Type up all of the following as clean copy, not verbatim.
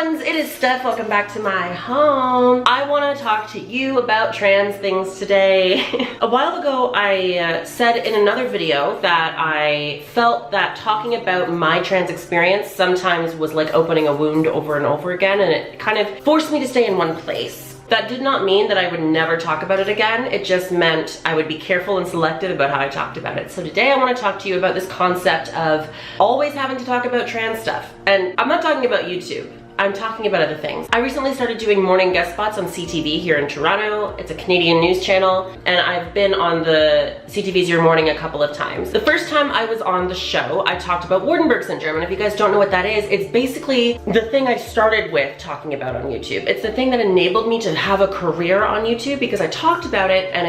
ones, it is Steph. Welcome back to my home. I want to talk to you about trans things today. A while ago, I said in another video that I felt that talking about my trans experience sometimes was like opening a wound over and over again, and it kind of forced me to stay in one place. That did not mean that I would never talk about it again. It just meant I would be careful and selective about how I talked about it. So today I want to talk to you about this concept of always having to talk about trans stuff. And I'm not talking about YouTube. I'm talking about other things. I recently started doing morning guest spots on CTV here in Toronto. It's a Canadian news channel, and I've been on the CTV's Your Morning a couple of times. The first time I was on the show, I talked about Waardenburg syndrome, and if you guys don't know what that is, it's basically the thing I started with talking about on YouTube. It's the thing that enabled me to have a career on YouTube because I talked about it and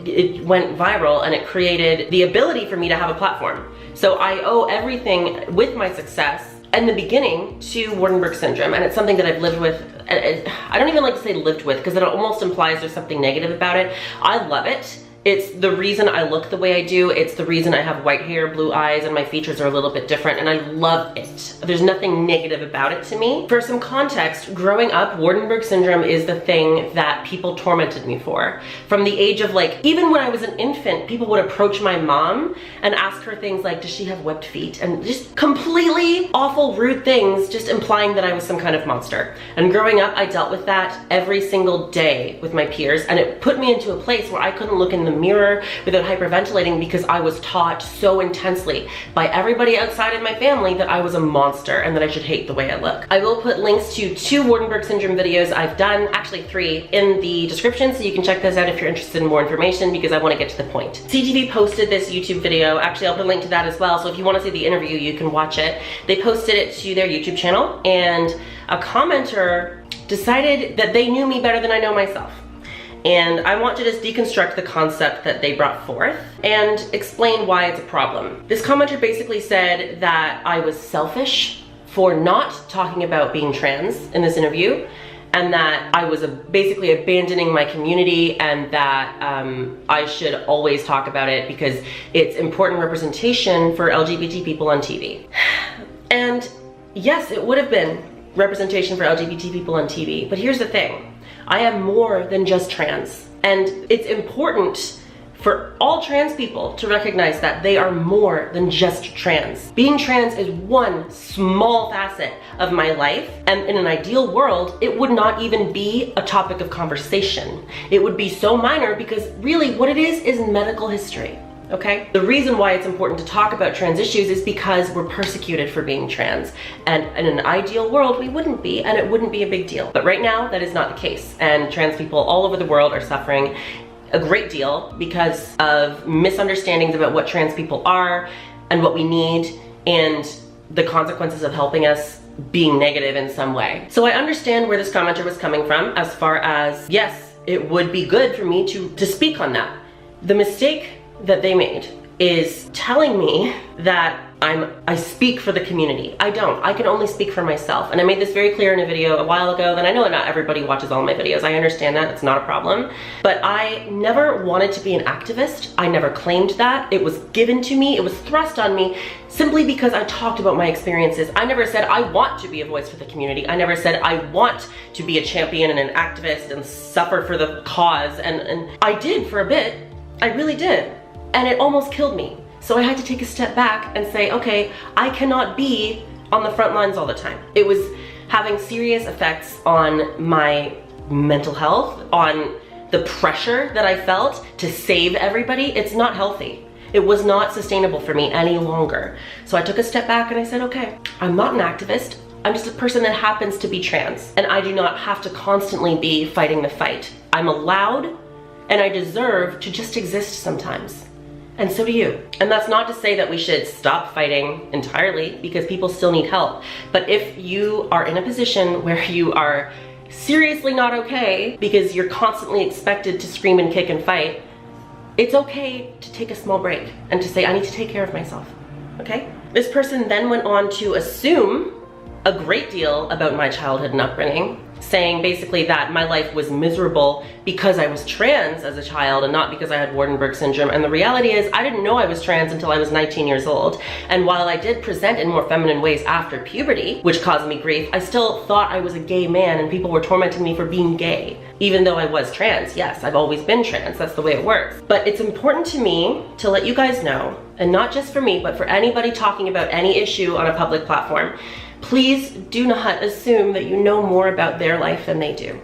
it went viral, and it created the ability for me to have a platform. So I owe everything with my success in the beginning to Waardenburg syndrome, and it's something that I've lived with. I don't even like to say lived with because it almost implies there's something negative about it. I love it. It's the reason I look the way I do. It's the reason I have white hair, blue eyes, and my features are a little bit different, and I love it. There's nothing negative about it to me. For some context, growing up, Waardenburg syndrome is the thing that people tormented me for. From the age of like, even when I was an infant, people would approach my mom and ask her things like, does she have webbed feet? And just completely awful, rude things, just implying that I was some kind of monster. And growing up, I dealt with that every single day with my peers, and it put me into a place where I couldn't look in the mirror without hyperventilating because I was taught so intensely by everybody outside of my family that I was a monster and that I should hate the way I look. I will put links to 2 Waardenburg syndrome videos I've done, actually 3, in the description, so you can check those out if you're interested in more information because I want to get to the point. CTV posted this YouTube video. Actually, I'll put a link to that as well, so if you want to see the interview, you can watch it. They posted it to their YouTube channel, and a commenter decided that they knew me better than I know myself. And I want to just deconstruct the concept that they brought forth and explain why it's a problem. This commenter basically said that I was selfish for not talking about being trans in this interview, and that I was basically abandoning my community, and that I should always talk about it because it's important representation for LGBT people on TV. And yes, it would have been representation for LGBT people on TV, but here's the thing. I am more than just trans, and it's important for all trans people to recognize that they are more than just trans. Being trans is one small facet of my life, and in an ideal world, it would not even be a topic of conversation. It would be so minor because really what it is medical history. Okay? The reason why it's important to talk about trans issues is because we're persecuted for being trans. And in an ideal world, we wouldn't be, and it wouldn't be a big deal. But right now, that is not the case. And trans people all over the world are suffering a great deal because of misunderstandings about what trans people are and what we need, and the consequences of helping us being negative in some way. So I understand where this commenter was coming from as far as, yes, it would be good for me to speak on that. The mistake that they made is telling me that I speak for the community. I don't. I can only speak for myself. And I made this very clear in a video a while ago, and I know that not everybody watches all my videos. I understand that. It's not a problem. But I never wanted to be an activist. I never claimed that. It was given to me. It was thrust on me simply because I talked about my experiences. I never said I want to be a voice for the community. I never said I want to be a champion and an activist and suffer for the cause. And I did for a bit. I really did. And it almost killed me. So I had to take a step back and say, okay, I cannot be on the front lines all the time. It was having serious effects on my mental health, on the pressure that I felt to save everybody. It's not healthy. It was not sustainable for me any longer. So I took a step back and I said, okay, I'm not an activist. I'm just a person that happens to be trans, and I do not have to constantly be fighting the fight. I'm allowed and I deserve to just exist sometimes. And so do you. And that's not to say that we should stop fighting entirely, because people still need help. But if you are in a position where you are seriously not okay because you're constantly expected to scream and kick and fight, it's okay to take a small break and to say, I need to take care of myself, okay? This person then went on to assume a great deal about my childhood and upbringing, saying basically that my life was miserable because I was trans as a child and not because I had Waardenburg syndrome. And the reality is I didn't know I was trans until I was 19 years old. And while I did present in more feminine ways after puberty, which caused me grief, I still thought I was a gay man and people were tormenting me for being gay. Even though I was trans, yes, I've always been trans, that's the way it works. But it's important to me to let you guys know, and not just for me, but for anybody talking about any issue on a public platform, please do not assume that you know more about their life than they do.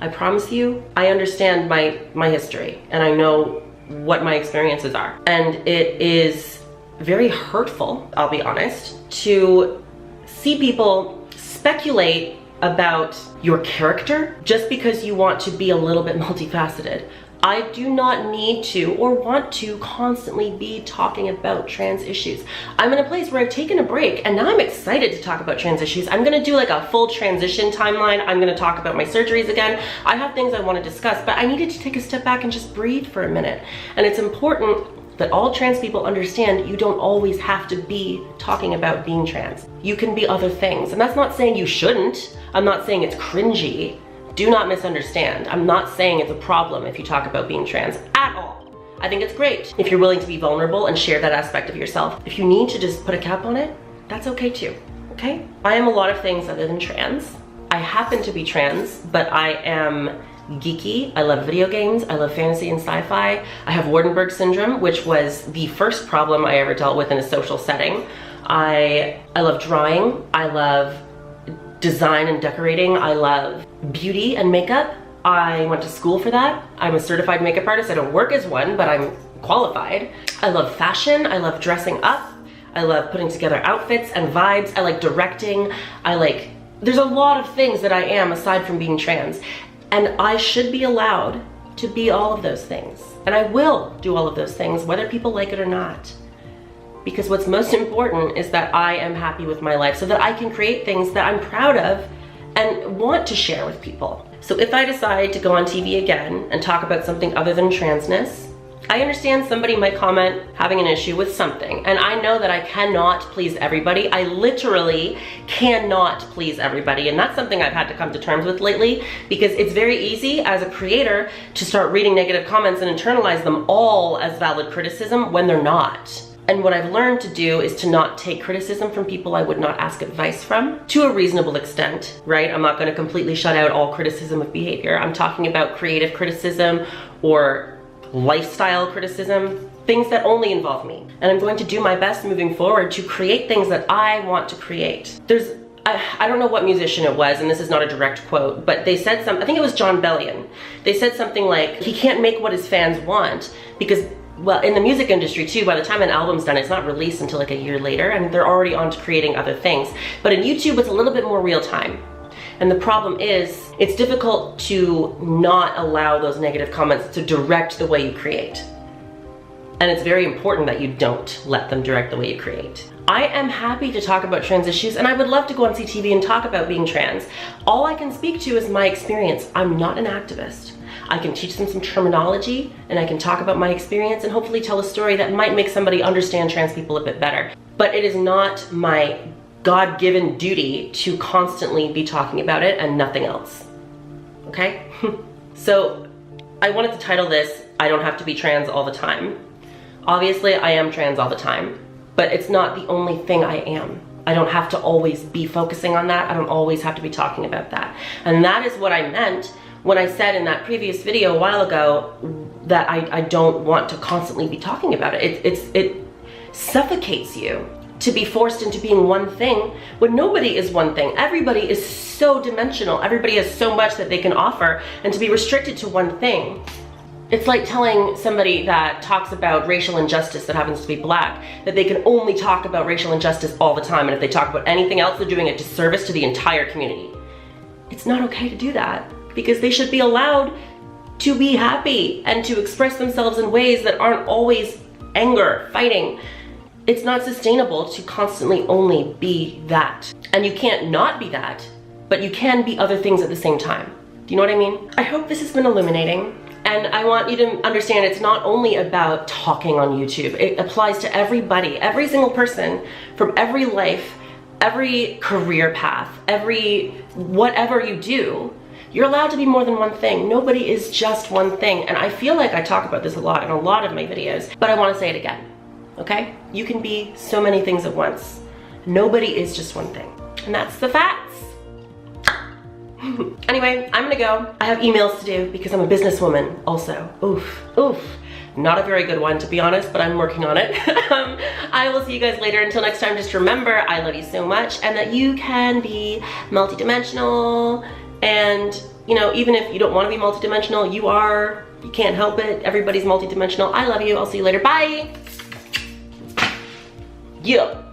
I promise you, I understand my history and I know what my experiences are. And it is very hurtful, I'll be honest, to see people speculate about your character just because you want to be a little bit multifaceted. I do not need to or want to constantly be talking about trans issues. I'm in a place where I've taken a break and now I'm excited to talk about trans issues. I'm gonna do like a full transition timeline. I'm gonna talk about my surgeries again. I have things I wanna discuss, but I needed to take a step back and just breathe for a minute. And it's important that all trans people understand you don't always have to be talking about being trans. You can be other things. And that's not saying you shouldn't. I'm not saying it's cringy. Do not misunderstand. I'm not saying it's a problem if you talk about being trans at all. I think it's great if you're willing to be vulnerable and share that aspect of yourself. If you need to just put a cap on it, that's okay too, okay? I am a lot of things other than trans. I happen to be trans, but I am geeky. I love video games. I love fantasy and sci-fi. I have Waardenburg syndrome, which was the first problem I ever dealt with in a social setting. I love drawing. I love design and decorating. I love beauty and makeup. I went to school for that. I'm a certified makeup artist. I don't work as one, but I'm qualified. I love fashion. I love dressing up. I love putting together outfits and vibes. I like directing. There's a lot of things that I am aside from being trans. And I should be allowed to be all of those things. And I will do all of those things, whether people like it or not. Because what's most important is that I am happy with my life so that I can create things that I'm proud of and want to share with people. So if I decide to go on TV again and talk about something other than transness, I understand somebody might comment having an issue with something, and I know that I cannot please everybody. I literally cannot please everybody, and that's something I've had to come to terms with lately, because it's very easy as a creator to start reading negative comments and internalize them all as valid criticism when they're not. And what I've learned to do is to not take criticism from people I would not ask advice from, to a reasonable extent, right? I'm not gonna completely shut out all criticism of behavior. I'm talking about creative criticism or lifestyle criticism, things that only involve me. And I'm going to do my best moving forward to create things that I want to create. I don't know what musician it was, and this is not a direct quote, but they said something, I think it was John Bellion. They said something like, he can't make what his fans want because, well, in the music industry too, by the time an album's done, it's not released until like a year later, and they're already on to creating other things. But in YouTube, it's a little bit more real time. And the problem is, it's difficult to not allow those negative comments to direct the way you create. And it's very important that you don't let them direct the way you create. I am happy to talk about trans issues, and I would love to go on CTV and talk about being trans. All I can speak to is my experience. I'm not an activist. I can teach them some terminology, and I can talk about my experience and hopefully tell a story that might make somebody understand trans people a bit better. But it is not my God-given duty to constantly be talking about it and nothing else, okay? So I wanted to title this, I don't have to be trans all the time. Obviously, I am trans all the time, but it's not the only thing I am. I don't have to always be focusing on that. I don't always have to be talking about that. And that is what I meant when I said in that previous video a while ago that I don't want to constantly be talking about it. It suffocates you to be forced into being one thing when nobody is one thing. Everybody is so dimensional. Everybody has so much that they can offer, and to be restricted to one thing, it's like telling somebody that talks about racial injustice that happens to be black that they can only talk about racial injustice all the time, and if they talk about anything else, they're doing a disservice to the entire community. It's not okay to do that, because they should be allowed to be happy and to express themselves in ways that aren't always anger, fighting. It's not sustainable to constantly only be that. And you can't not be that, but you can be other things at the same time. Do you know what I mean? I hope this has been illuminating. And I want you to understand it's not only about talking on YouTube. It applies to everybody, every single person from every life every career path, every whatever you do, you're allowed to be more than one thing. Nobody is just one thing. And I feel like I talk about this a lot in a lot of my videos, but I want to say it again, okay? You can be so many things at once. Nobody is just one thing. And that's the facts. Anyway, I'm gonna go. I have emails to do because I'm a businesswoman also. Oof, oof. Not a very good one, to be honest, but I'm working on it. I will see you guys later. Until next time, just remember, I love you so much and that you can be multidimensional. And, you know, even if you don't want to be multidimensional, you are. You can't help it. Everybody's multidimensional. I love you. I'll see you later. Bye. Yeah.